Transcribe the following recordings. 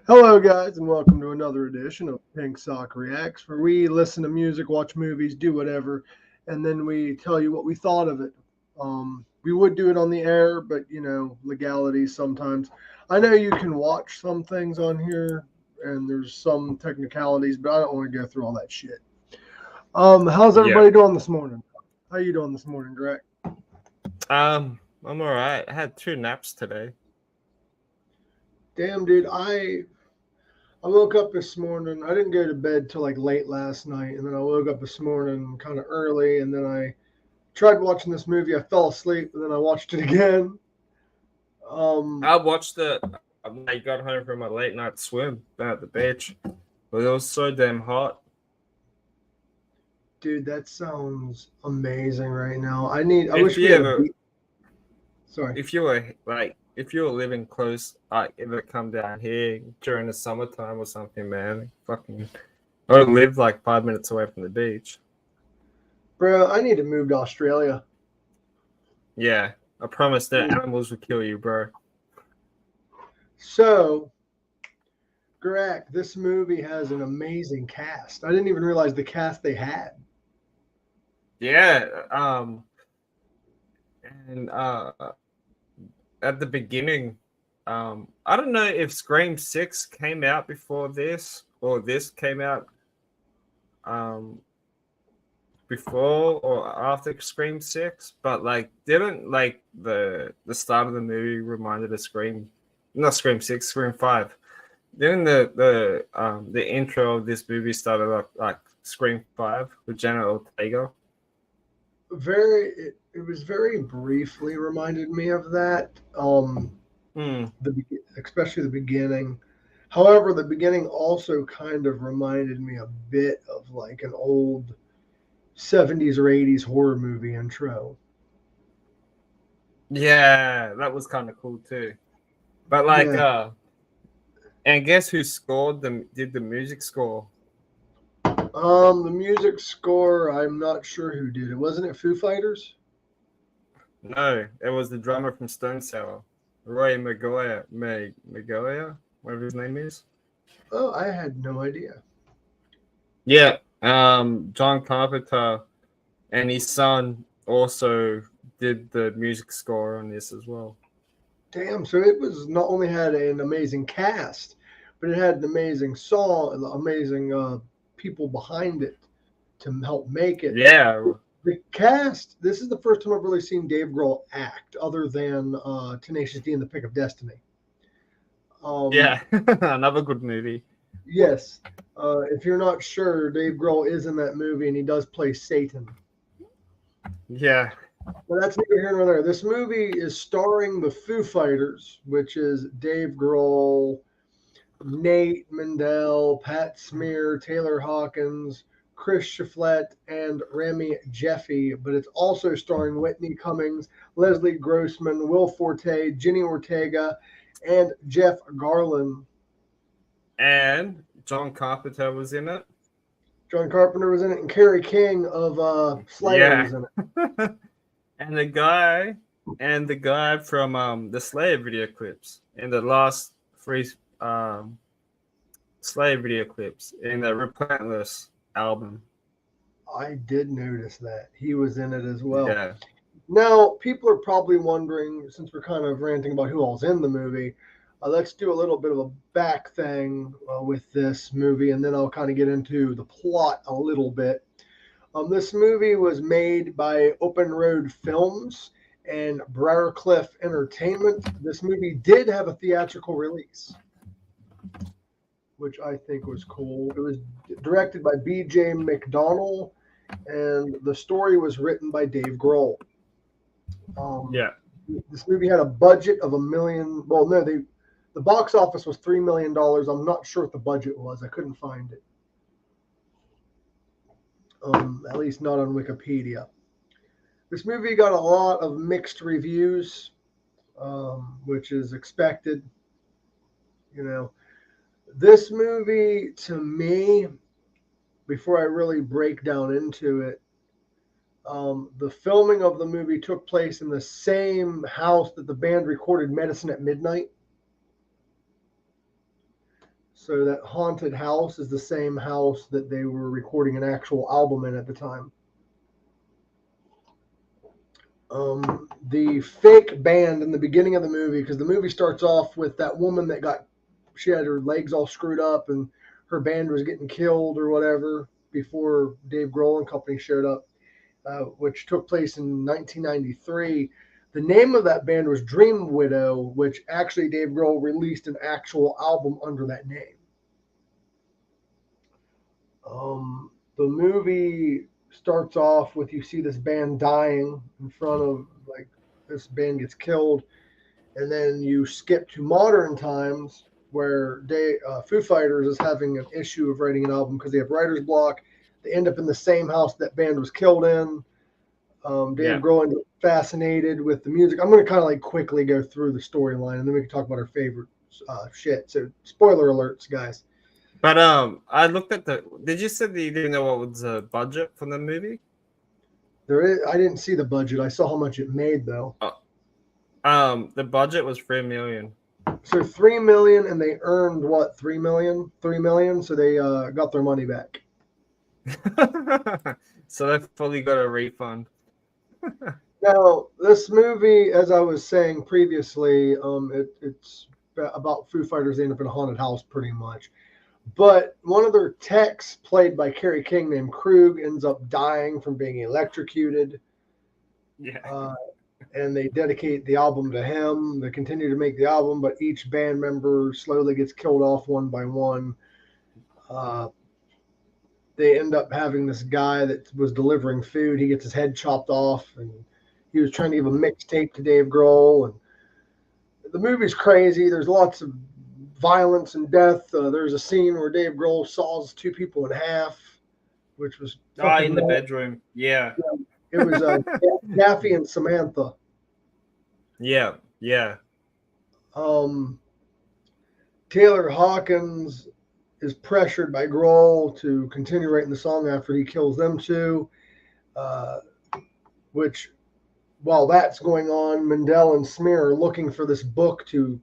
Hello, guys, and welcome to another edition of Pink Sock Reacts, where we listen to music, watch movies, do whatever, and then we tell you what we thought of it. We would do it on the air, but legalities sometimes. I know you can watch some things on here, and there's some technicalities, but I don't want to go through all that shit. How's everybody doing this morning? How you doing this morning, Greg? I'm all right. I had 2 naps today. Damn, dude, I woke up this morning. I didn't go to bed till like late last night, and then I woke up this morning kind of early, and then I tried watching this movie. I fell asleep, and then I watched it again. I watched it. I got home from a late night swim down at the beach, but it was so damn hot. Dude, that sounds amazing right now. I wish we had a beat. Sorry. If you were living close, ever come down here during the summertime or something, man, I would live like 5 minutes away from the beach. Bro, I need to move to Australia. Yeah, I promise that animals will kill you, bro. So, Gorak, this movie has an amazing cast. I didn't even realize the cast they had. Yeah, and at the beginning, I don't know if Scream 6 came out before this or this came out before or after Scream 6, but didn't the start of the movie reminded of Scream, not Scream 6, Scream 5. Then the intro of this movie started off like Scream 5 with Jenna Ortega. It was very briefly reminded me of that. Especially the beginning. However, the beginning also kind of reminded me a bit of like an old 70s or 80s horror movie intro. Yeah, that was kind of cool too. But and guess who did the music score? The music score, I'm not sure who did it. Wasn't it Foo Fighters? No, it was the drummer from Stone Sour, Roy Maguire, whatever his name is. Oh, I had no idea. Yeah, John Carpenter and his son also did the music score on this as well. Damn, so it was not only had an amazing cast, but it had an amazing song, amazing people behind it to help make it. Yeah. The cast, this is the first time I've really seen Dave Grohl act other than Tenacious D and the Pick of Destiny. Yeah, another good movie. Yes. If you're not sure, Dave Grohl is in that movie and he does play Satan. Yeah. Well, that's neither here nor there. This movie is starring the Foo Fighters, which is Dave Grohl, Nate Mendel, Pat Smear, Taylor Hawkins, Chris Shiflett, and Rami Jeffy, but it's also starring Whitney Cummings, Leslie Grossman, Will Forte, Jenny Ortega, and Jeff Garlin. And John Carpenter was in it. John Carpenter was in it, and Kerry King of Slayer was in it. And the guy from the Slayer video clips in the last 3 Slayer video clips in the Relentless album. I did notice that. He was in it as well. Yeah. Now, people are probably wondering, since we're kind of ranting about who all's in the movie, let's do a little bit of a back thing with this movie, and then I'll kind of get into the plot a little bit. This movie was made by Open Road Films and Briarcliff Entertainment. This movie did have a theatrical release, which I think was cool. It was directed by B.J. McDonnell, and the story was written by Dave Grohl. This movie had a budget of $1 million. Well, no, the box office was $3 million. I'm not sure what the budget was. I couldn't find it. At least not on Wikipedia. This movie got a lot of mixed reviews, which is expected. This movie, to me, before I really break down into it, the filming of the movie took place in the same house that the band recorded Medicine at Midnight. So that haunted house is the same house that they were recording an actual album in at the time. The fake band in the beginning of the movie, because the movie starts off with that woman that she had her legs all screwed up and her band was getting killed or whatever before Dave Grohl and company showed up, which took place in 1993. The name of that band was Dream Widow, which actually Dave Grohl released an actual album under that name. The movie starts off with you see this band dying in front of, like, this band gets killed, and then you skip to modern times where Foo Fighters is having an issue of writing an album because they have writer's block. They end up in the same house that band was killed in. Dave Grohl ends up fascinated with the music. I'm going to kind of like quickly go through the storyline, and then we can talk about our favorite shit. So spoiler alerts, guys. But I looked at did you say that you didn't know what was the budget for the movie? I didn't see the budget. I saw how much it made though. The budget was $3 million. So $3 million, and they earned what? $3 million. So they got their money back. So they fully got a refund. Now, this movie, as I was saying previously, it's about Foo Fighters. They end up in a haunted house, pretty much. But one of their techs, played by Kerry King, named Krug, ends up dying from being electrocuted. Yeah. And they dedicate the album to him. They continue to make the album, but each band member slowly gets killed off one by one. They end up having this guy that was delivering food. He gets his head chopped off, and he was trying to give a mixtape to Dave Grohl. And the movie's crazy. There's lots of violence and death. There's a scene where Dave Grohl saws two people in half, which was in the bedroom. Yeah. It was Cathy and Samantha. Yeah. Taylor Hawkins is pressured by Grohl to continue writing the song after he kills them two, which, while that's going on, Mendel and Smear are looking for this book to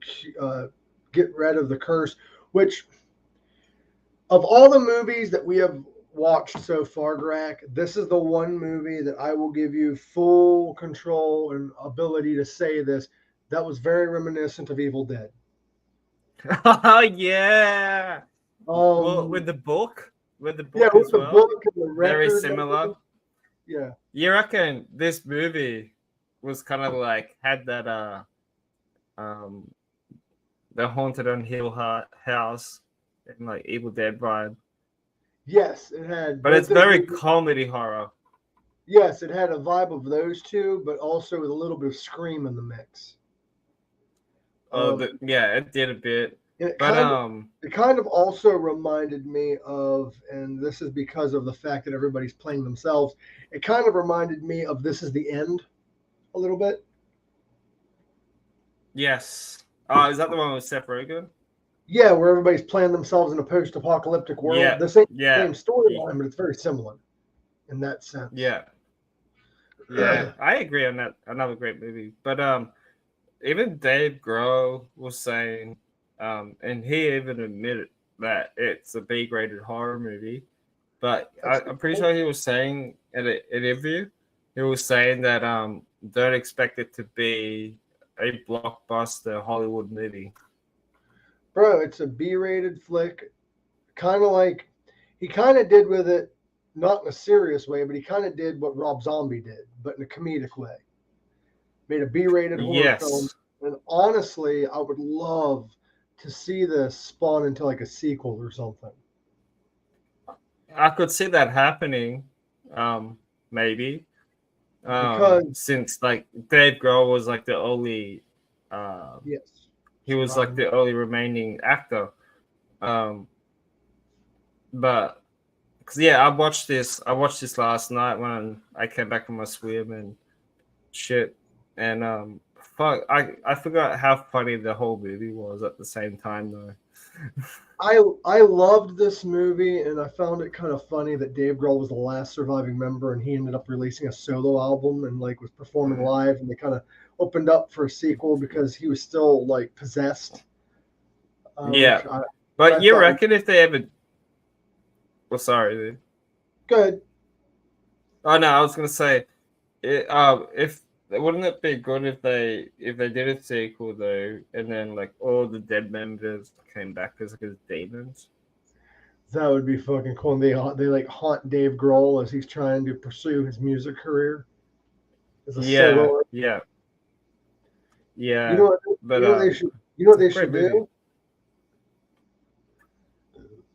get rid of the curse, which, of all the movies that we have watched so far, Gorak, this is the one movie that I will give you full control and ability to say this. That was very reminiscent of Evil Dead. Oh, yeah. With the book? With the book, yeah, with as the well? Book and the record. Very similar. Yeah. You reckon this movie was kind of like, had that, the Haunted on Hill House and like Evil Dead vibe? Yes, it had. But it's very comedy horror. Yes, it had a vibe of those two, but also with a little bit of Scream in the mix. It did a bit. It kind of also reminded me of, and this is because of the fact that everybody's playing themselves, it kind of reminded me of This Is the End a little bit. Yes. Is that the one with Seth Rogen? Yeah, where everybody's playing themselves in a post-apocalyptic world. Yeah. This ain't the same storyline, but it's very similar in that sense. Yeah. I agree on that. Another great movie. But even Dave Grohl was saying, and he even admitted that it's a B-graded horror movie. But I'm pretty sure he was saying in an interview, he was saying that don't expect it to be a blockbuster Hollywood movie. Bro, it's a B-rated flick. Kind of like, he kind of did with it, not in a serious way, but he kind of did what Rob Zombie did, but in a comedic way. Made a B-rated horror film. And honestly, I would love to see this spawn into like a sequel or something. I could see that happening, maybe. Because since like Dave Grohl was like the only he was like the only remaining actor. But because I watched this last night when I came back from my swim and shit, and I forgot how funny the whole movie was at the same time though. I loved this movie, and I found it kind of funny that Dave Grohl was the last surviving member, and he ended up releasing a solo album and like was performing live, and they kind of opened up for a sequel because he was still like possessed. But you reckon if they ever... Well, sorry, dude. Go ahead. Oh, no, I was going to say, if wouldn't it be good if they did a sequel, though, and then, like, all the dead members came back as demons? That would be fucking cool. And they like haunt Dave Grohl as he's trying to pursue his music career as a solo. Yeah. You know what they should. You know what they should do?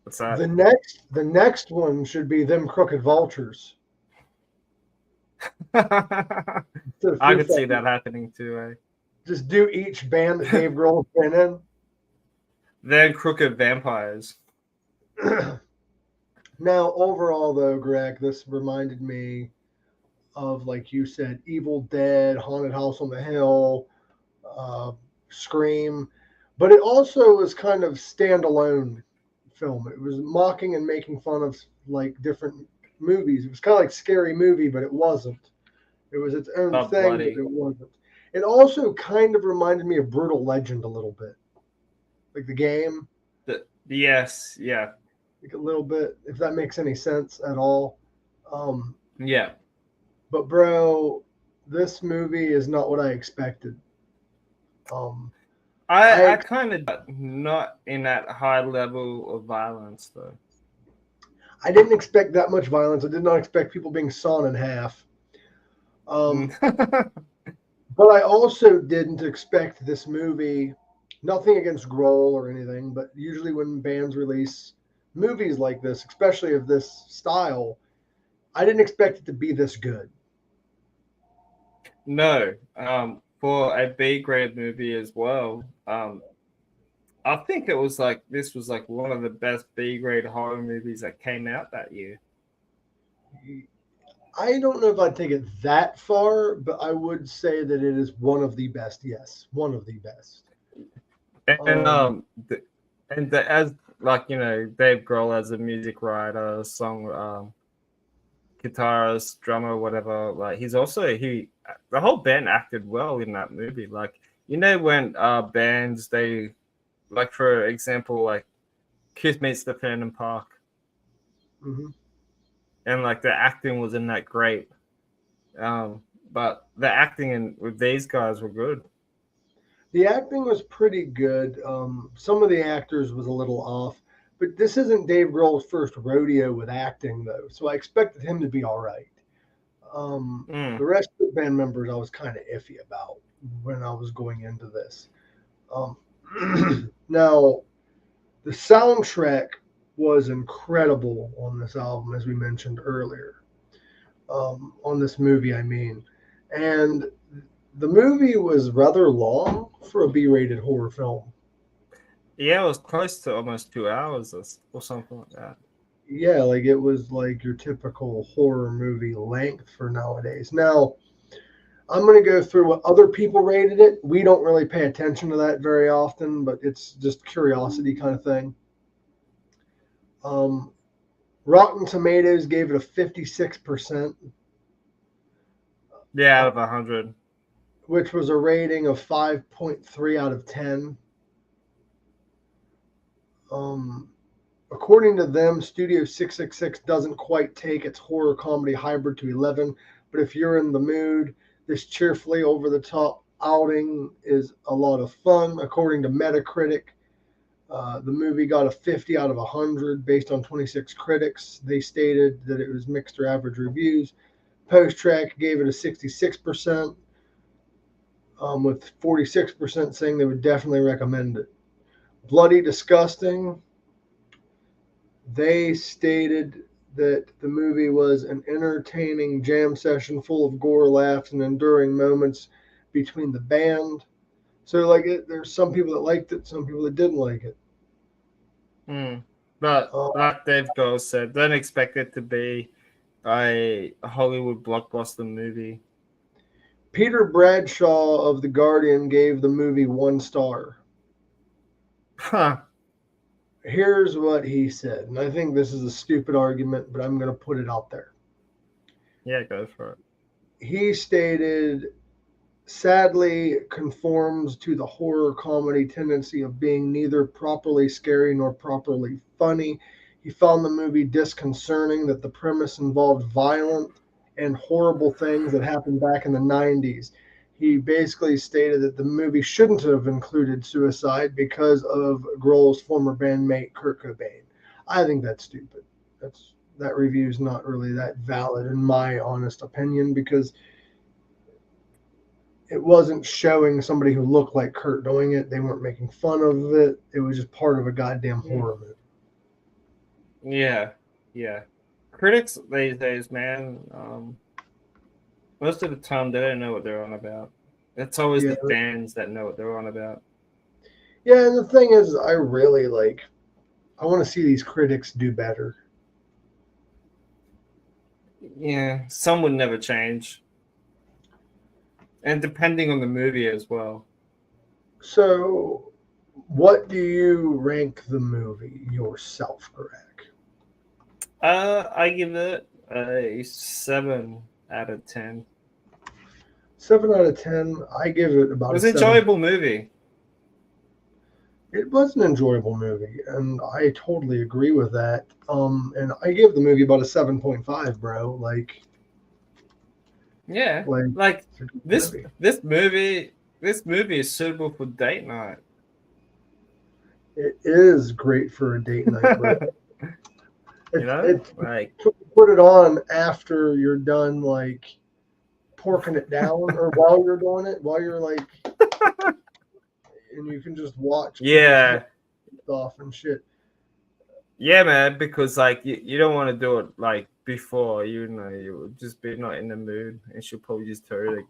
What's that? The next one should be them crooked vultures. I could see that happening too. Eh? Just do each band that Dave Grohl's been in. Then crooked vampires. Now, overall, though, Greg, this reminded me of, like you said, Evil Dead, Haunted House on the Hill, Scream, but it also was kind of standalone film. It was mocking and making fun of like different movies. It was kind of like Scary Movie, but it wasn't. It was its own thing, bloody. But it wasn't. It also kind of reminded me of Brutal Legend a little bit, like the game. Yes, yeah. Like a little bit, if that makes any sense at all. Yeah. But bro, this movie is not what I expected. I kind of not in that high level of violence though. I didn't expect that much violence. I did not expect people being sawn in half. But I also didn't expect this movie. Nothing against Grohl or anything, but usually when bands release movies like this, especially of this style, I didn't expect it to be this good. No, for a B-grade movie as well. I think it was like this was like one of the best B-grade horror movies that came out that year. I don't know if I'd take it that far, but I would say that it is one of the best. Yes, one of the best. And as like Dave Grohl as a music writer, song, guitarist, drummer, whatever. Like he's also the whole band acted well in that movie. Like when bands they like for example like Kiss meets the Phantom Park, and like the acting wasn't that great, but the acting with these guys were good. The acting was pretty good. Some of the actors was a little off, but this isn't Dave Grohl's first rodeo with acting, though, so I expected him to be all right. The rest of the band members I was kind of iffy about when I was going into this. Now, the soundtrack was incredible on this album, as we mentioned earlier. On this movie, I mean. And the movie was rather long for a B-rated horror film. Yeah, it was close to almost 2 hours or something like that. Yeah, like it was like your typical horror movie length for nowadays. Now, I'm going to go through what other people rated it. We don't really pay attention to that very often, but it's just curiosity kind of thing. Rotten Tomatoes gave it a 56%. Yeah, out of 100. Which was a rating of 5.3 out of 10. According to them, Studio 666 doesn't quite take its horror comedy hybrid to 11, but if you're in the mood, this cheerfully over-the-top outing is a lot of fun. According to Metacritic, the movie got a 50 out of 100 based on 26 critics. They stated that it was mixed or average reviews. Post-Track gave it a 66%. With 46% saying they would definitely recommend it. Bloody Disgusting, they stated that the movie was an entertaining jam session full of gore, laughs, and enduring moments between the band. So, like, there's some people that liked it, some people that didn't like it. But like Dave Grohl said, don't expect it to be a Hollywood blockbuster movie. Peter Bradshaw of The Guardian gave the movie 1 star. Huh. Here's what he said, and I think this is a stupid argument, but I'm going to put it out there. Yeah, go for it. He stated sadly conforms to the horror comedy tendency of being neither properly scary nor properly funny. He found the movie disconcerting that the premise involved violent and horrible things that happened back in the 90s. He basically stated that the movie shouldn't have included suicide because of Grohl's former bandmate Kurt Cobain. I think that's stupid. That review is not really that valid in my honest opinion, because it wasn't showing somebody who looked like Kurt doing it. They weren't making fun of it. It was just part of a goddamn horror movie. Yeah. Critics these days, man, most of the time they don't know what they're on about. It's always the fans that know what they're on about. Yeah, and the thing is, I want to see these critics do better. Yeah, some would never change. And depending on the movie as well. So, what do you rank the movie yourself, Gorak? I give it a 7 out of 10. 7 out of 10. I give it about. It was an enjoyable movie. It was an enjoyable movie, and I totally agree with that. And I give the movie about a 7.5, bro. Yeah, like this movie is suitable for date night. It is great for a date night, bro. Put it on after you're done, porking it down, or while you're doing it, while you're and you can just watch. Yeah. Stuff and shit. Yeah, man, because you don't want to do it before, you would just be not in the mood, and she'll probably just tell you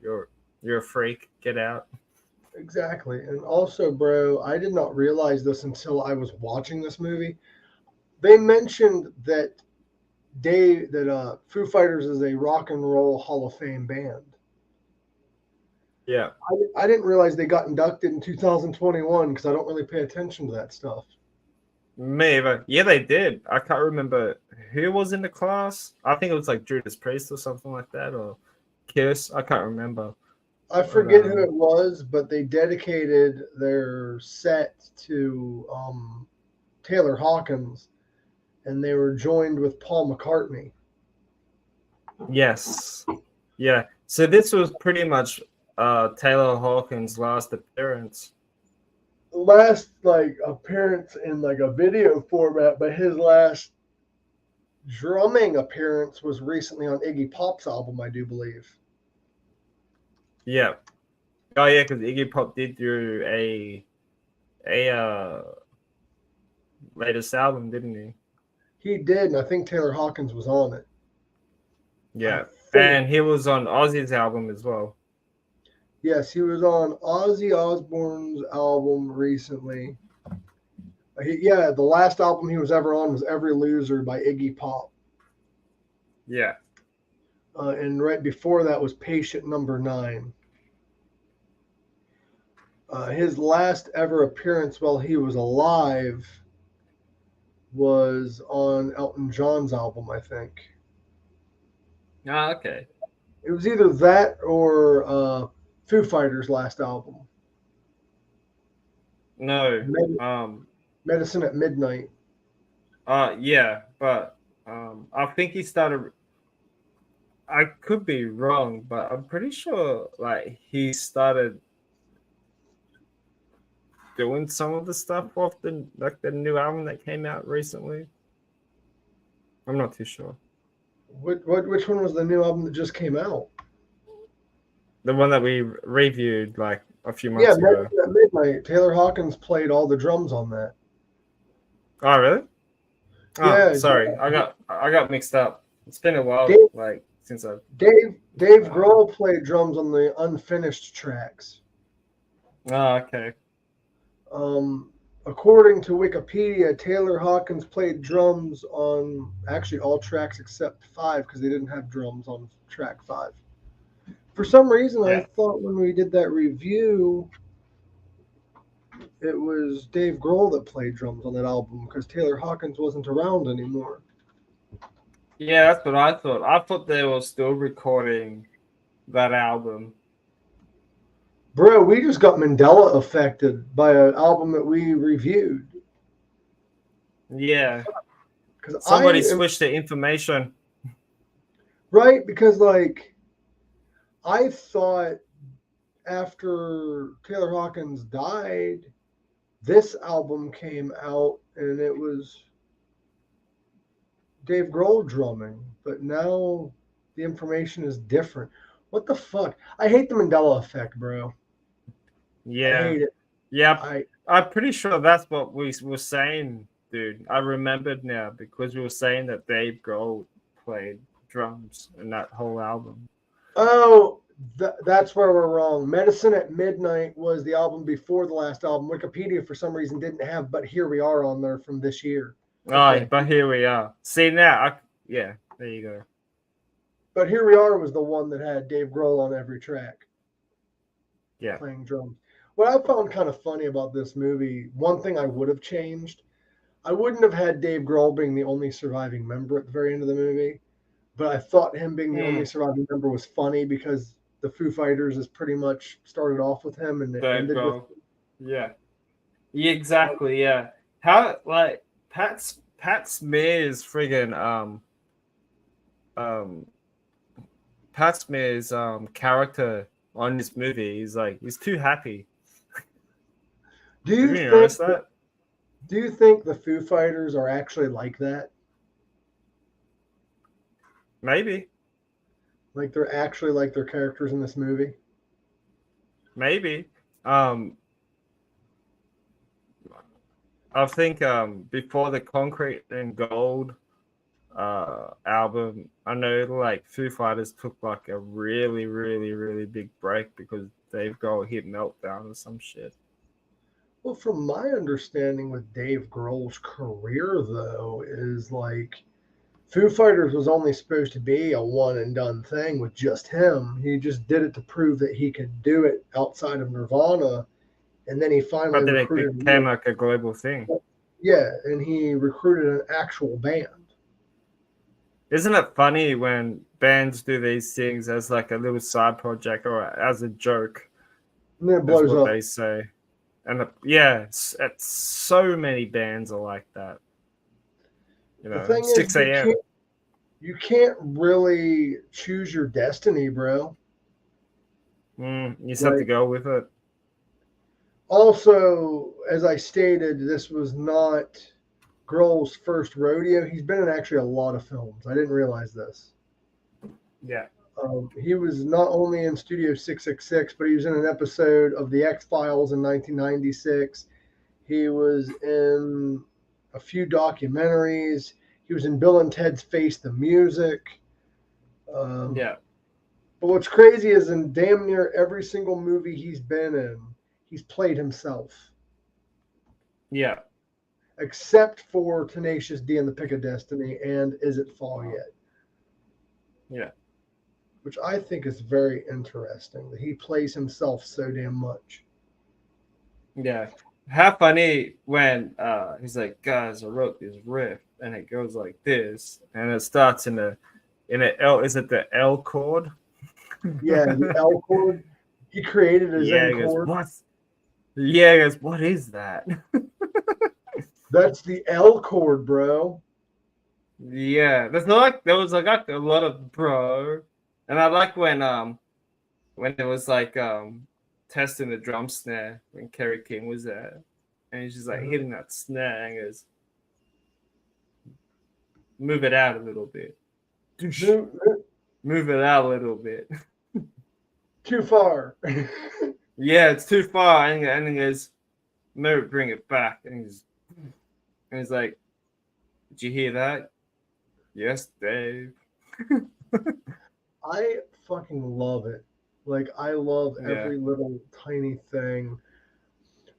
you're a freak, get out. Exactly. And also, bro, I did not realize this until I was watching this movie. They mentioned that Foo Fighters is a rock and roll Hall of Fame band. Yeah. I didn't realize they got inducted in 2021 because I don't really pay attention to that stuff. Maybe. Yeah, they did. I can't remember who was in the class. I think it was Judas Priest or something like that, or Kiss. I can't remember. I forget who it was, but they dedicated their set to Taylor Hawkins, and they were joined with Paul McCartney. Yes. Yeah. So this was pretty much Taylor Hawkins' last appearance. Last appearance in a video format, but his last drumming appearance was recently on Iggy Pop's album, I do believe. Yeah. Oh yeah, because Iggy Pop did do a latest album, didn't he? He did, and I think Taylor Hawkins was on it. Yeah, and he was on Ozzy's album as well. Yes, he was on Ozzy Osbourne's album recently. The last album he was ever on was Every Loser by Iggy Pop. Yeah. And right before that was Patient Number 9. His last ever appearance while he was alive was on Elton John's album, I think. Ah, okay. It was either that or Foo Fighters' last album. No. Medicine at Midnight. Yeah, but I think he started. I could be wrong, but I'm pretty sure he started doing some of the stuff off the new album that came out recently. I'm not too sure. Which one was the new album that just came out? The one that we reviewed a few months ago. Yeah, at Midnight. Taylor Hawkins played all the drums on that. Oh, really? Oh, yeah. Sorry, yeah. I got mixed up. It's been a while, since I've. Dave Grohl played drums on the unfinished tracks. Oh, okay. According to Wikipedia, Taylor Hawkins played drums on actually all tracks except 5 because they didn't have drums on track 5. For some reason, I thought when we did that review, it was Dave Grohl that played drums on that album because Taylor Hawkins wasn't around anymore. Yeah, that's what I thought. I thought they were still recording that album. Bro, we just got Mandela affected by an album that we reviewed. Yeah. Because Somebody switched the information. Right? Because, like, I thought after Taylor Hawkins died, this album came out and it was Dave Grohl drumming. But now the information is different. What the fuck? I hate the Mandela effect, bro. Yeah. I hate it. Yeah. I'm pretty sure that's what we were saying, dude. I remembered now because we were saying that Dave Grohl played drums in that whole album. Oh, that's where we're wrong. Medicine at Midnight was the album before the last album. Wikipedia, for some reason, didn't have But Here We Are on there from this year. Okay. Oh, but here we are. See, now, yeah, there you go. But Here We Are was the one that had Dave Grohl on every track. Yeah. Playing drums. What I found kind of funny about this movie, one thing I would have changed, I wouldn't have had Dave Grohl being the only surviving member at the very end of the movie, but I thought him being the only surviving member was funny because the Foo Fighters is pretty much started off with him and it ended with him. Yeah. Exactly, yeah. How, like, Pat Smear's friggin' Pat Smear's character on this movie, he's too happy. Do you think the Foo Fighters are actually like that? Maybe. Like they're actually like their characters in this movie? Maybe. I think before the Concrete and Gold album, I know like Foo Fighters took like a really, really, really big break because Dave Grohl hit meltdown or some shit. Well, from my understanding with Dave Grohl's career, though, is like Foo Fighters was only supposed to be a one and done thing with just him. He just did it to prove that he could do it outside of Nirvana. And then he finally recruited. It became like a global thing. Yeah, and he recruited an actual band. Isn't it funny when bands do these things as like a little side project or as a joke? And then it blows That's what up. they say. And it's so many bands are like that. You know, the thing 6 a.m. You can't really choose your destiny, bro. You just have to go with it. Also, as I stated, this was not Grohl's first rodeo. He's been in actually a lot of films. I didn't realize this. Yeah. He was not only in Studio 666, but he was in an episode of The X-Files in 1996. He was in a few documentaries. He was in Bill and Ted's Face the Music. Yeah. But what's crazy is in damn near every single movie he's been in, he's played himself. Yeah. Except for Tenacious D and the Pick of Destiny and Is It Fall Yet? Yeah. Which I think is very interesting that he plays himself so damn much. Yeah. How funny when he's like, guys, I wrote this riff and it goes like this and it starts in a L. Is it the L chord? Yeah, the L chord. He created his own chord. Yeah, he goes, what is that? That's the L chord, bro. Yeah, that's not like there was like a lot of bro, and I like when it was like testing the drum snare when Kerry King was there, and he's just like hitting that snare and goes, move it out a little bit, move it out a little bit, too far. Yeah, it's too far, and he goes, no, bring it back, and he's like, did you hear that? Yes, Dave. I fucking love it. Like, I love every little tiny thing.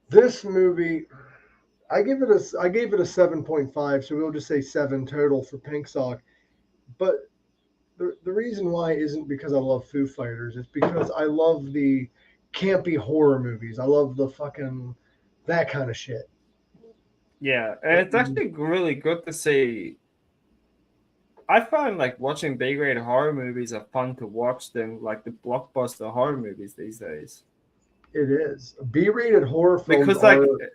This movie, I gave it a 7.5, so we'll just say 7 total for Pink Sock. But the reason why isn't because I love Foo Fighters. It's because I love the campy horror movies. I love the fucking that kind of shit. Yeah, and it's actually really good to see. I find like watching B-grade horror movies are fun to watch than like the blockbuster horror movies these days. It is. B-rated horror films because like, are.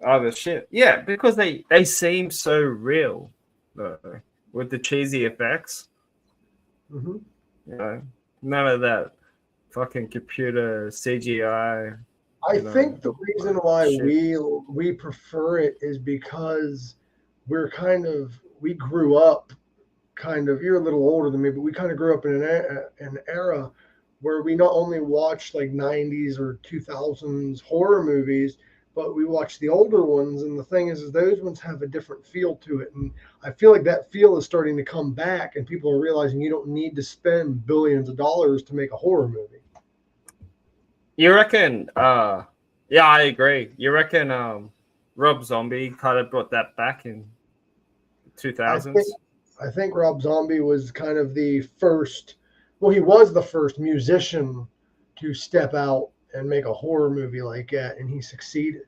oh the shit, yeah, because they seem so real, though, with the cheesy effects. Mm-hmm. You know, none of that fucking computer CGI. I think the reason why shit. we prefer it is because we grew up kind of, you're a little older than me, but we kind of grew up in an era where we not only watched like 90s or 2000s horror movies, but we watched the older ones. And the thing is those ones have a different feel to it. And I feel like that feel is starting to come back, and people are realizing you don't need to spend billions of dollars to make a horror movie. You reckon? Yeah, I agree. You reckon? Rob Zombie kind of brought that back in 2000s. I think Rob Zombie was kind of the first. Well, he was the first musician to step out and make a horror movie like that, and he succeeded.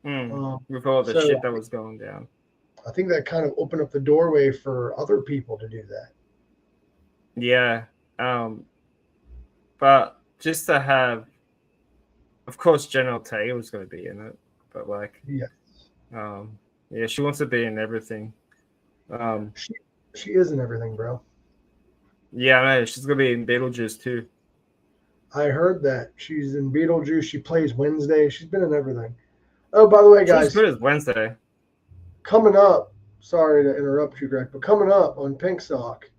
With all the shit that was going down. I think that kind of opened up the doorway for other people to do that. Yeah. But just to have, of course, General Tay was going to be in it, but like, yes. Yeah, she wants to be in everything. She is in everything, bro. Yeah, I know. She's going to be in Beetlejuice too. I heard that. She's in Beetlejuice. She plays Wednesday. She's been in everything. Oh, by the way, guys. She's good as Wednesday. Coming up, sorry to interrupt you, Greg, but coming up on Pink Sock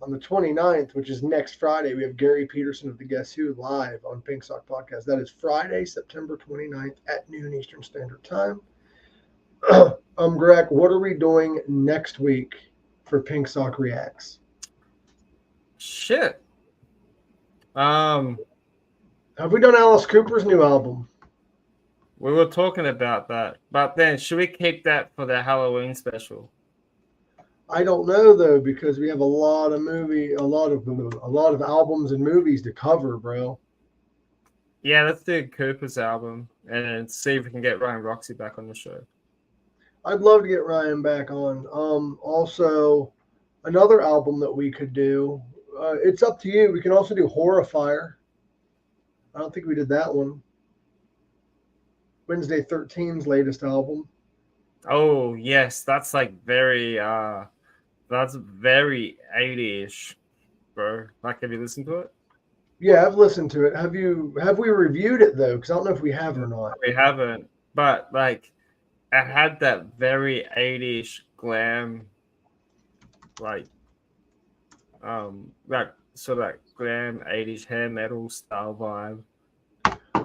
on the 29th, which is next Friday, we have Gary Peterson of the Guess Who live on Pink Sock Podcast. That is Friday, September 29th at noon Eastern Standard Time. Greg, what are we doing next week for Pink Sock Reacts? Shit. Have we done Alice Cooper's new album? We were talking about that, but then should we keep that for the Halloween special? I don't know though, because we have a lot of albums and movies to cover, bro. Yeah, let's do Cooper's album and see if we can get Ryan Roxie back on the show. I'd love to get Ryan back on. Also, another album that we could do. It's up to you. We can also do Horrifier. I don't think we did that one. Wednesday 13's latest album. Oh yes, that's like that's very 80-ish, bro. Like, have you listened to it? Yeah, I've listened to it. Have we reviewed it though? Because I don't know if we have or not. We haven't, but like, it had that very 80-ish glam, like sort of like glam 80s hair metal style vibe.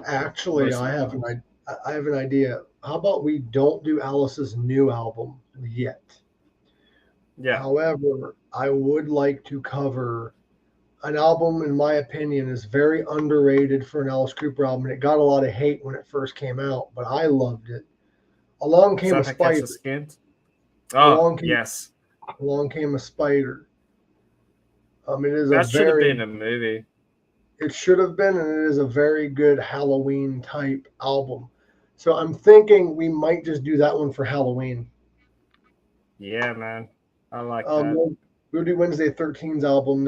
Actually, I have an idea. How about we don't do Alice's new album yet? Yeah. However, I would like to cover an album, in my opinion, is very underrated for an Alice Cooper album, and it got a lot of hate when it first came out, but I loved it. Along Came a Spider. Yes. Along Came a Spider. That should have been a movie. It should have been, and it is a very good Halloween type album. So I'm thinking we might just do that one for Halloween. Yeah, man. I like that. We'll do Wednesday 13's album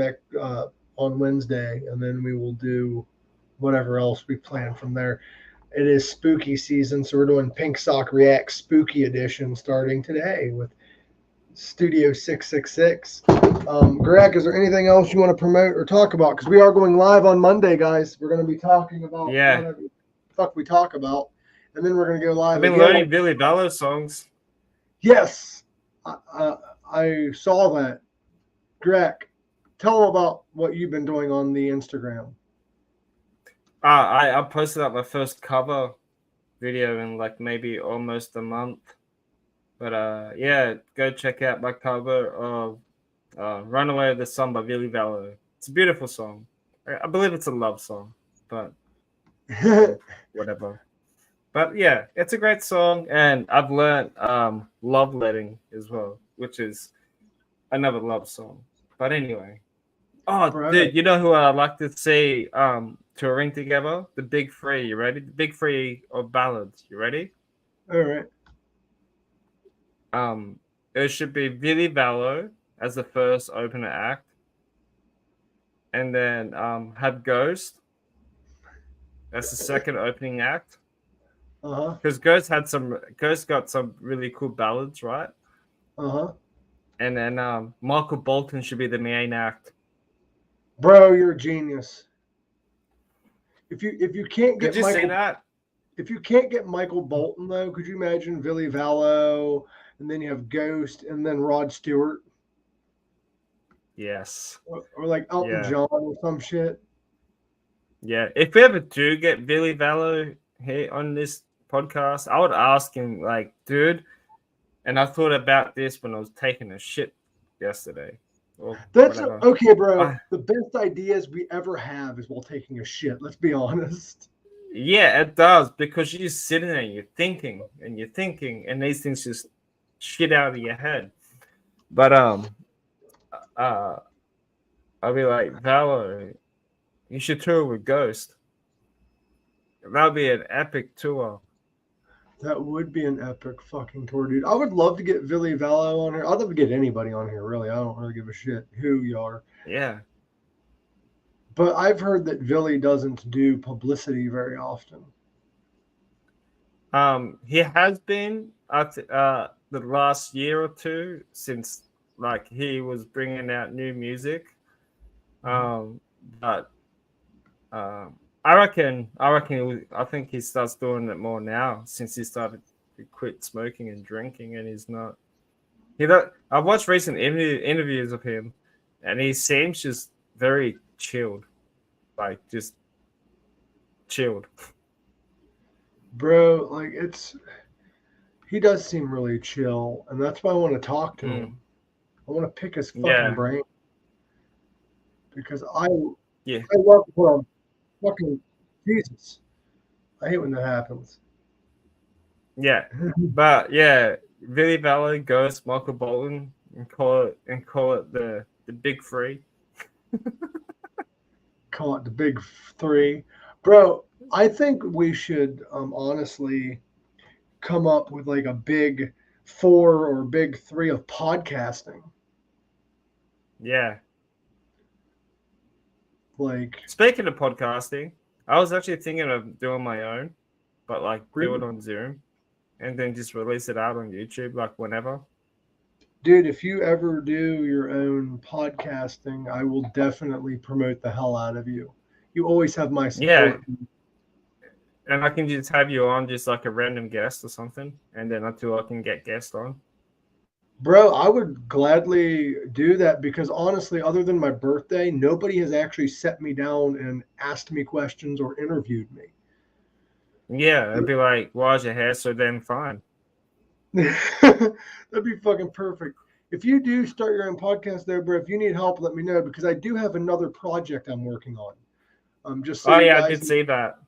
on Wednesday, and then we will do whatever else we plan from there. It is spooky season, so we're doing Pink Sock React Spooky Edition starting today with Studio 666. Greg, is there anything else you want to promote or talk about? Because we are going live on Monday, guys. We're going to be talking about whatever the fuck we talk about, and then we're going to go live. I've been learning Billy Bellow songs. Yes, I saw that. Greg, tell them about what you've been doing on the Instagram. I posted up my first cover video in like maybe almost a month. But yeah, go check out my cover of Runaway of the Sun by Billy Bellow. It's a beautiful song. I believe it's a love song, but whatever. But yeah, it's a great song, and I've learned Love Letting as well, which is another love song. But anyway. Oh, right. Dude, you know who I'd like to see touring together? The Big Three. You ready? The Big Three of ballads. You ready? All right. It should be Billy Bellow as the first opener act, and then have Ghost as the second opening act. Uh-huh. Because Ghost got some really cool ballads, right? Uh-huh. And then Michael Bolton should be the main act. Bro, you're a genius. If you can't get Did you see that? If you can't get Michael Bolton though, could you imagine Billy Vallow, and then you have Ghost, and then Rod Stewart? Yes. Or like Elton John or some shit. Yeah. If we ever do get Billy Vallow here on this podcast, I would ask him, like, dude, and I thought about this when I was taking a shit yesterday. That's okay, bro. The best ideas we ever have is while taking a shit. Let's be honest. Yeah, it does, because you're just sitting there, you're thinking, and these things just shit out of your head. But I'll be like, Valor, you should tour with Ghost. That'll be an epic tour. That would be an epic fucking tour, dude. I would love to get Billy Vallow on here. I'd love to get anybody on here, really. I don't really give a shit who you are. Yeah. But I've heard that Billy doesn't do publicity very often. He has been the last year or two, since like he was bringing out new music. But I think he starts doing it more now since he started to quit smoking and drinking, and he's not. I've watched recent interviews of him, and he seems just very chilled, like just chilled. Bro, like he does seem really chill, and that's why I want to talk to him. I want to pick his fucking brain because I love him. Fucking Jesus, I hate when that happens. Yeah, but yeah, Billy Vallow, Ghost, Michael Bolton, and call it the big three. Call it the big three, bro. I think we should honestly come up with like a big four or big three of podcasting. Yeah. Like, speaking of podcasting, I was actually thinking of doing my own, but like do it on Zoom and then just release it out on YouTube, like whenever. Dude, if you ever do your own podcasting, I will definitely promote the hell out of you. You always have my support. Yeah. And I can just have you on just like a random guest or something, and then until I can get guests on. Bro, I would gladly do that because honestly, other than my birthday, nobody has actually set me down and asked me questions or interviewed me. Yeah, it'd be like, why is your hair so damn fine? That'd be fucking perfect. If you do start your own podcast there, bro, if you need help, let me know because I do have another project I'm working on. Just so I did see that.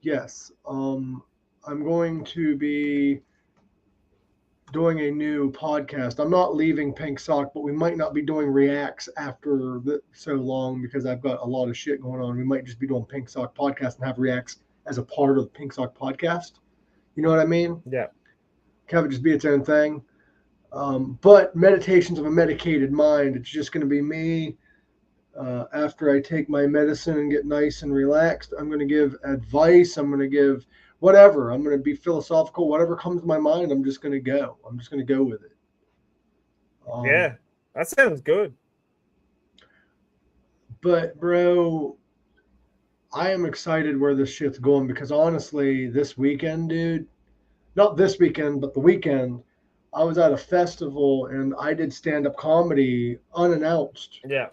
Yes. I'm going to be doing a new podcast. I'm not leaving Pink Sock, but we might not be doing reacts after so long because I've got a lot of shit going on. We might just be doing Pink Sock Podcast and have reacts as a part of the Pink Sock Podcast. You know what I mean? Yeah. Have it just be its own thing. But Meditations of a Medicated Mind, it's just going to be me. After I take my medicine and get nice and relaxed, I'm going to give advice. I'm going to give whatever. I'm going to be philosophical. Whatever comes to my mind, I'm just going to go. I'm just going to go with it. Yeah, that sounds good. But, bro, I am excited where this shit's going because, honestly, this weekend, dude, not this weekend, but the weekend, I was at a festival and I did stand-up comedy unannounced. Yeah.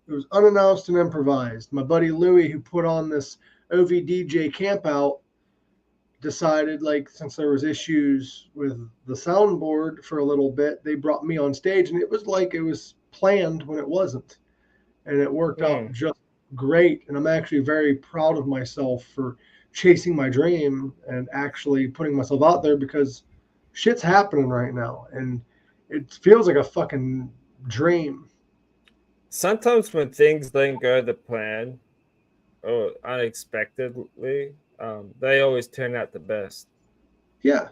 It was unannounced and improvised. My buddy Louie, who put on this OVDJ camp out, decided, like, since there was issues with the soundboard for a little bit, they brought me on stage, and it was like it was planned when it wasn't. And it worked out just great. And I'm actually very proud of myself for chasing my dream and actually putting myself out there because shit's happening right now. And it feels like a fucking dream. Sometimes when things don't go to plan or unexpectedly, they always turn out the best. Yeah.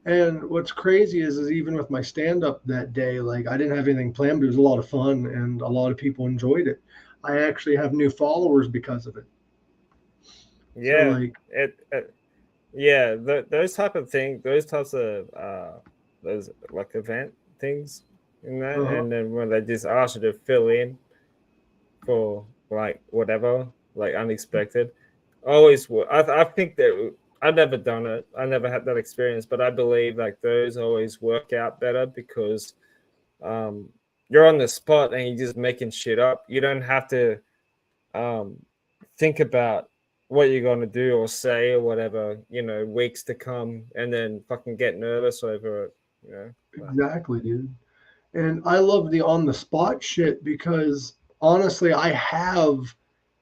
And what's crazy is even with my stand-up that day, like I didn't have anything planned, but it was a lot of fun and a lot of people enjoyed it. I actually have new followers because of it. So Yeah, like, yeah, those type of things, those types of those like event things in that, uh-huh. and then when they just ask you to fill in for like whatever, like unexpected, always. I think that I've never done it. I never had that experience, but I believe like those always work out better because um, you're on the spot and you're just making shit up. You don't have to um, think about what you're going to do or say or whatever, weeks to come and then fucking get nervous over it. Exactly, dude. And I love the on the spot shit because honestly, I have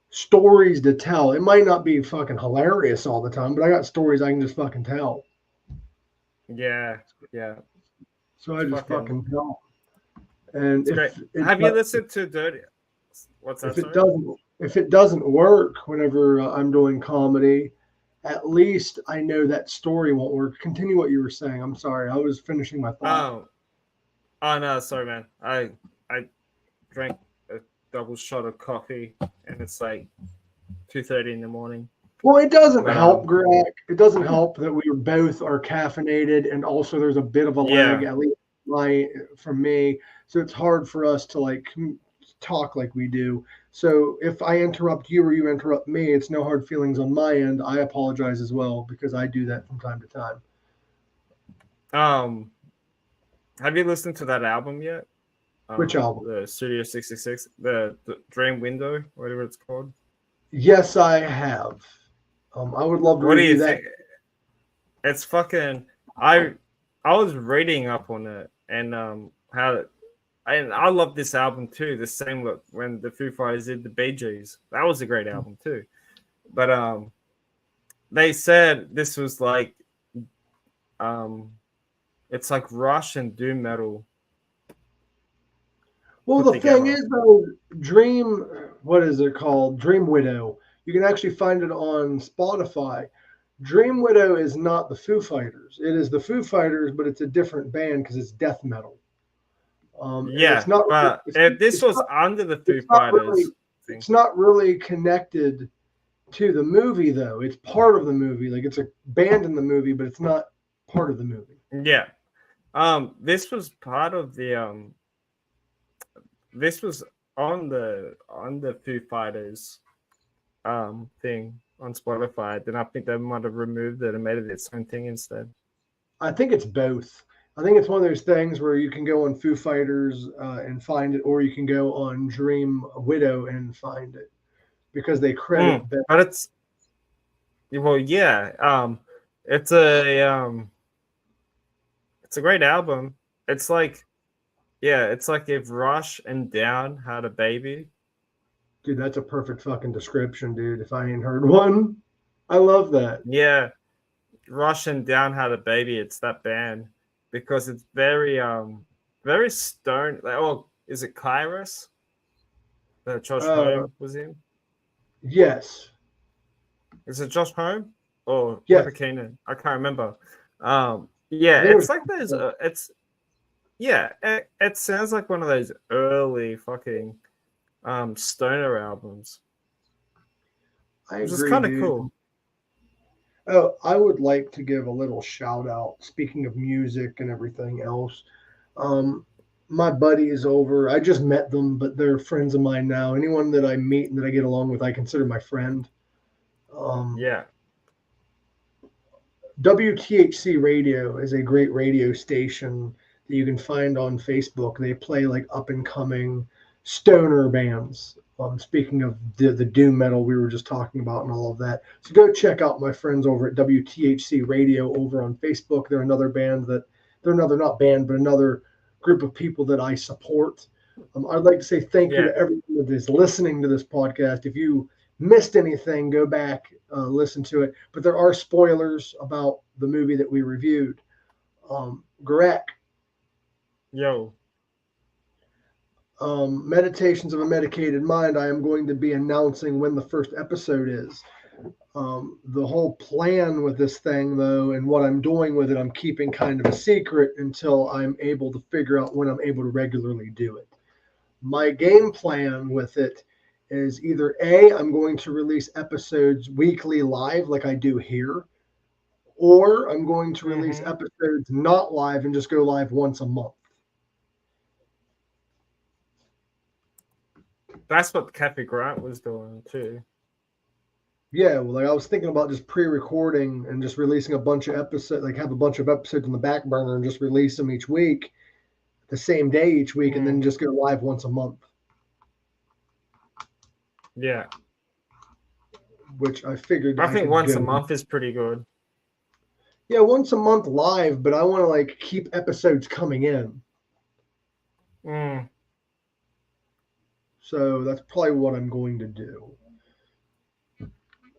stories to tell. It might not be fucking hilarious all the time, but I got stories I can just fucking tell. Yeah, yeah. So I It's just fucking, fucking tell. And it's great. if it Have you listened to Dirty? What's that, if it sorry? doesn't work whenever I'm doing comedy, at least I know that story won't work. Continue what you were saying. I'm sorry. I was finishing my thought. Oh, oh no, sorry, man. I drank a double shot of coffee and it's like 2:30 in the morning. Well, it doesn't But help, Greg. It doesn't help that we both are caffeinated, and also there's a bit of a lag, yeah. at least from me. So it's hard for us to like talk like we do. So if I interrupt you or you interrupt me, it's no hard feelings on my end. I apologize as well because I do that from time to time. Have you listened to that album yet? Which album? The Studio 66, the Dream Window, whatever it's called. Yes, I have. I would love to What do review you that. think? It's fucking. I was reading up on it and how, and I love this album too. The same look when the Foo Fighters did the Bee Gees. That was a great album too. But they said this was like it's like Rush and doom metal. Well, the thing is, though, what is it called? Dream Widow. You can actually find it on Spotify. Dream Widow is not the Foo Fighters. It is the Foo Fighters, but it's a different band because it's death metal. And Yeah, but if this was under the Foo Fighters, it's not really connected to the movie, though. It's part of the movie. Like it's a band in the movie, but it's not part of the movie. Yeah. This was part of the this was on the Foo Fighters thing on Spotify. Then I think they might have removed it and made it its own thing instead. I think it's both. I think it's one of those things where you can go on Foo Fighters and find it, or you can go on Dream Widow and find it because they credit both. But it's it's a great album. It's like if Rush and Down had a baby. Dude, that's a perfect fucking description, dude. If I ain't heard one, I love that. Yeah, Rush and Down had a baby. It's that band because it's very very stone. Like, oh, is it Kairos that Josh Homme was in? Yes. Is it Josh Homme or yes. Keenan? I can't remember. Yeah, it's like those. It sounds like one of those early fucking stoner albums. I agree, which is kind of cool. Oh, I would like to give a little shout out. Speaking of music and everything else, my buddy is over. I just met them, but they're friends of mine now. Anyone that I meet and that I get along with, I consider my friend. Yeah. WTHC Radio is a great radio station that you can find on Facebook. They play like up and coming stoner bands. Speaking of the doom metal we were just talking about and all of that. So go check out my friends over at WTHC Radio over on Facebook. They're another band not band, but another group of people that I support. I'd like to say thank you to everyone that is listening to this podcast. If you missed anything, go back, listen to it. But there are spoilers about the movie that we reviewed. Gorak. Yo. Meditations of a Medicated Mind, I am going to be announcing when the first episode is. The whole plan with this thing, though, and what I'm doing with it, I'm keeping kind of a secret until I'm able to figure out when I'm able to regularly do it. My game plan with it is either A, I'm going to release episodes weekly live like I do here, or I'm going to release episodes not live and just go live once a month. That's what Cathy Grant was doing too. Yeah, well, like I was thinking about just pre-recording and just releasing a bunch of episodes, like have a bunch of episodes on the back burner and just release them each week, the same day each week, and then just go live once a month. Yeah. Which I figured. I think once a month is pretty good. Yeah, once a month live, but I want to like keep episodes coming in. So that's probably what I'm going to do.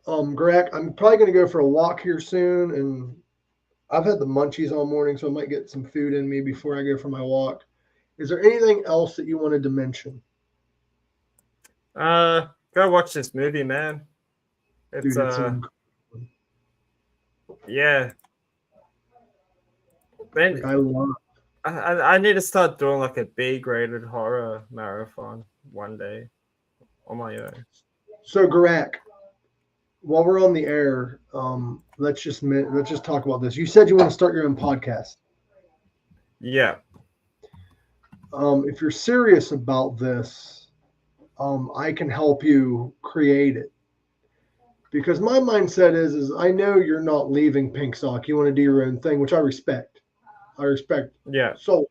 Gorak, I'm probably going to go for a walk here soon, and I've had the munchies all morning, so I might get some food in me before I go for my walk. Is there anything else that you wanted to mention? Go watch this movie, man. It's yeah. Man, like I love. I need to start doing like a B-graded horror marathon one day on my own. So Gorak, while we're on the air, let's just talk about this. You said you want to start your own podcast. Yeah. If you're serious about this, I can help you create it. Because my mindset is I know you're not leaving Pink Sock. You want to do your own thing, which I respect. Yeah. So,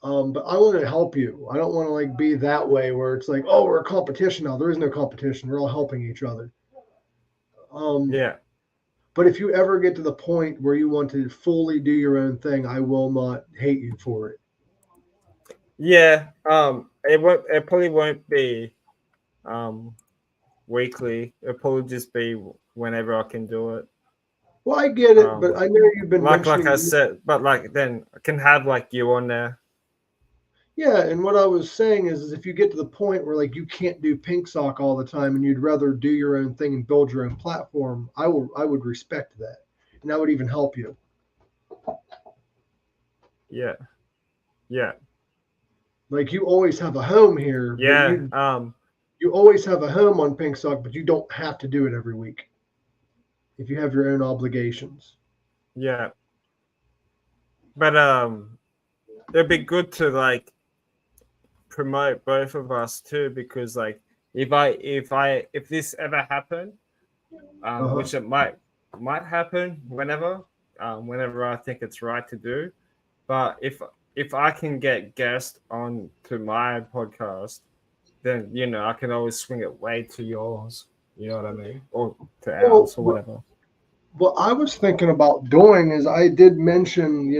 but I want to help you. I don't want to like be that way where it's like, oh, we're a competition now. There is no competition. We're all helping each other. Yeah. But if you ever get to the point where you want to fully do your own thing, I will not hate you for it. Yeah. It probably won't be weekly. It'll probably just be whenever I can do it. Well, I get it, but I know you've been like I said, but like then I can have like you on there. Yeah, and what I was saying is if you get to the point where like you can't do Pink Sock all the time and you'd rather do your own thing and build your own platform, I would respect that, and I would even help you. Yeah. Yeah. Like you always have a home here. Yeah. You always have a home on Pink Sock, but you don't have to do it every week if you have your own obligations. Yeah. But it'd be good to like promote both of us too, because like if this ever happened, which it might happen whenever I think it's right to do, but if I can get guests on to my podcast, then I can always swing it way to yours. You know what I mean, or to ours or whatever. What I was thinking about doing is I did mention,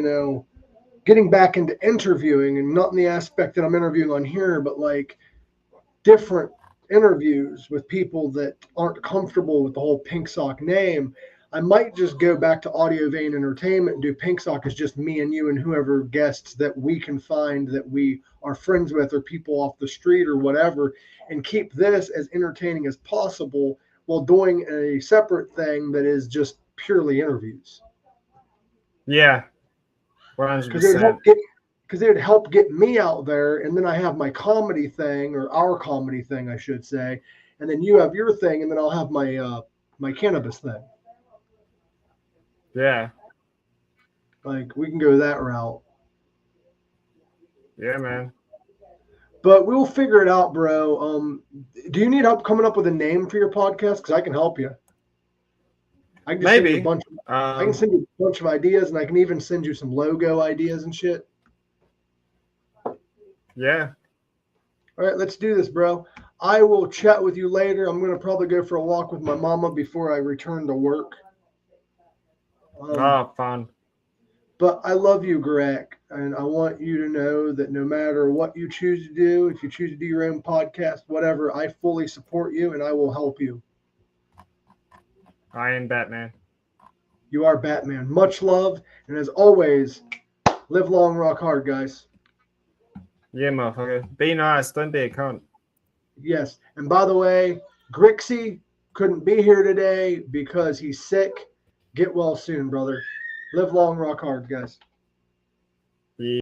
getting back into interviewing, and not in the aspect that I'm interviewing on here, but like different interviews with people that aren't comfortable with the whole Pink Sock name. I might just go back to Audio Vein Entertainment and do Pink Sock as just me and you and whoever guests that we can find that we are friends with or people off the street or whatever, and keep this as entertaining as possible while doing a separate thing that is just purely interviews. Yeah. 100%. Because it would help get me out there, and then I have my comedy thing, or our comedy thing, I should say, and then you have your thing, and then I'll have my my cannabis thing. Yeah. Like we can go that route. Yeah, man. But we'll figure it out, bro. Do you need help coming up with a name for your podcast? Because I can help you. I can send you a bunch. I can send you a bunch of ideas, and I can even send you some logo ideas and shit. Yeah. All right, let's do this, bro. I will chat with you later. I'm going to probably go for a walk with my mama before I return to work. Fun. But I love you, Gorak, and I want you to know that no matter what you choose to do, if you choose to do your own podcast, whatever, I fully support you, and I will help you. I am Batman. You are Batman. Much love, and as always, live long, rock hard, guys. Yeah, motherfucker. Be nice. Don't be a cunt. Yes. And by the way, Grixie couldn't be here today because he's sick. Get well soon, brother. Live long, rock hard, guys.